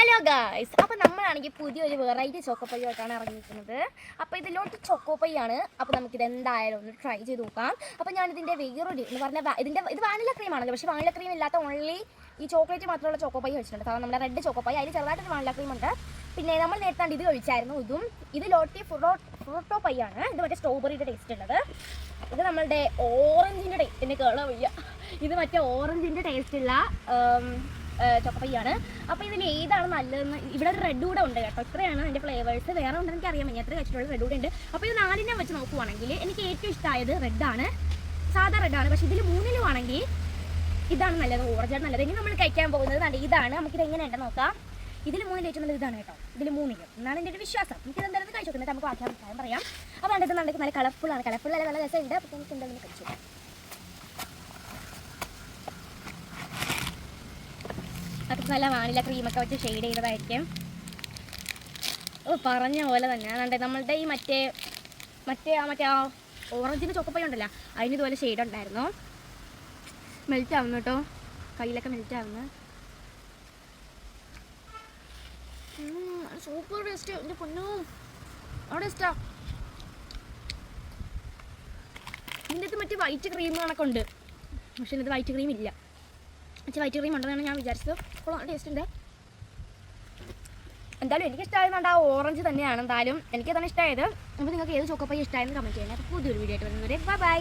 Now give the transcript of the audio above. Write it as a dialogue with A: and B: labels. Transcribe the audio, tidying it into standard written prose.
A: Hello guys, അപ്പോൾ നമ്മളാണെങ്കിൽ പുതിയൊരു വെറൈറ്റി ചോക്കോപ്പയ്യായിട്ടാണ് ഇറങ്ങിയിരിക്കുന്നത്. അപ്പോൾ ഇതിലോട്ട് ചോക്കോപ്പയ്യാണ്. അപ്പോൾ നമുക്കിത് എന്തായാലും ഒന്ന് ട്രൈ ചെയ്ത് നോക്കാം. അപ്പോൾ ഞാനിതിൻ്റെ വേറൊരു എന്ന് പറഞ്ഞാൽ ഇത് വാനില ക്രീമാണല്ലോ, പക്ഷേ വാനില ക്രീം ഇല്ലാത്ത ഓൺലി ഈ ചോക്ലേറ്റ് മാത്രമുള്ള ചോക്കോപ്പൈ കഴിച്ചിട്ടുണ്ട്. കാരണം നമ്മുടെ റെഡ് ചോക്കോപ്പൈ അതിൽ ചെറുതായിട്ടൊരു വാനില ക്രീം ഉണ്ട്. പിന്നെ നമ്മൾ നേരത്തെ ഇത് കഴിച്ചായിരുന്നു. ഇത് ലോട്ടി ഫ്രൂട്ടോ പൈയാണ്. ഇത് മറ്റേ സ്ട്രോബെറിയുടെ ടേസ്റ്റ് ഉള്ളത്. ഇത് നമ്മളുടെ ഓറഞ്ചിൻ്റെ ടേസ്റ്റ് എന്നെ കേള വയ്യ. ഇത് മറ്റേ ഓറഞ്ചിൻ്റെ ടേസ്റ്റുള്ള ചോക്കോപ്പയ്യാണ്. അപ്പോൾ ഇതിൽ ഏതാണ് നല്ലതെന്ന് ഇവിടെ ഒരു റെഡ് കൂടെ ഉണ്ട് കേട്ടോ. ഇത്രയാണ് അതിൻ്റെ ഫ്ലേവേഴ്സ്. വേറെ ഉണ്ടെന്ന് എനിക്ക് അറിയാൻ പറ്റും. എത്ര കഴിച്ചിട്ടുള്ള റെഡ് കൂടെ ഉണ്ട്. അപ്പോൾ ഇത് 4 വെച്ച് നോക്കുവാണെങ്കിൽ എനിക്ക് ഏറ്റവും ഇഷ്ടമായത് റെഡാണ്, സാധാ റെഡാണ്. പക്ഷേ ഇതിൽ 3 ആണെങ്കിൽ ഇതാണ് നല്ലത്, ഓറഞ്ചാണ് നല്ലത്. ഇനി നമ്മൾ കഴിക്കാൻ പോകുന്നത് ഇതാണ്. നമുക്കിത് എങ്ങനെയുണ്ട് നോക്കാം. ഇതിൽ 3 ഏറ്റവും നല്ലത് ഇതാണ് കേട്ടോ. ഇതിൽ 3 എന്നാണ് എൻ്റെ ഒരു വിശ്വാസം. എനിക്കിത് എന്തായാലും കഴിച്ചു നോക്കുന്നത് നമുക്ക് ബാക്കി അഭിപ്രായം പറയാം. അപ്പോൾ ഇത് നല്ല കളർഫുള്ളാണ്. കളർഫുള്ളല്ല, നല്ല രസമുണ്ട്. അപ്പോൾ നമുക്ക് എന്തായാലും കഴിച്ചു. അത് നല്ല വാനില ക്രീമൊക്കെ വെച്ച് ഷെയ്ഡ് ചെയ്തതായിരിക്കും. പറഞ്ഞ പോലെ തന്നെ നമ്മളുടെ ഈ മറ്റേ ആ ഓറഞ്ചിൻ്റെ ചോക്കപ്പൈ ഉണ്ടല്ലോ, അതിന് ഇതുപോലെ ഷെയ്ഡ് ഉണ്ടായിരുന്നു. മെൽറ്റ് ആവുന്നു കേട്ടോ, കയ്യിലൊക്കെ മെൽറ്റ് ആവുന്നു. Super taste. എൻ്റെ പൊന്നോ, അവിടെ ഇഷ്ടാ. ഇതിൻ്റെ അത് മറ്റേ വൈറ്റ് ക്രീം കണക്കെ ഉണ്ട്, പക്ഷേ ഇത് വൈറ്റ് ക്രീം ഇല്ല. പക്ഷേ വൈറ്റ് ക്രീം ഉണ്ടെന്നാണ് ഞാൻ വിചാരിച്ചത്. അപ്പോൾ ടേസ്റ്റ് ഉണ്ട്. എന്തായാലും എനിക്ക് ഇഷ്ടമായതുകൊണ്ട് ആ ഓറഞ്ച് തന്നെയാണ്. എന്തായാലും എനിക്കതാണ് ഇഷ്ടമായത്. അപ്പോൾ നിങ്ങൾക്ക് ഏത് ചോക്കോപ്പൈ ഇഷ്ടമായെന്ന് കമൻറ്റ് ചെയ്യണം. അപ്പോൾ പുതിയൊരു വീഡിയോ ആയിട്ട് വരുന്നത്. Bye bye.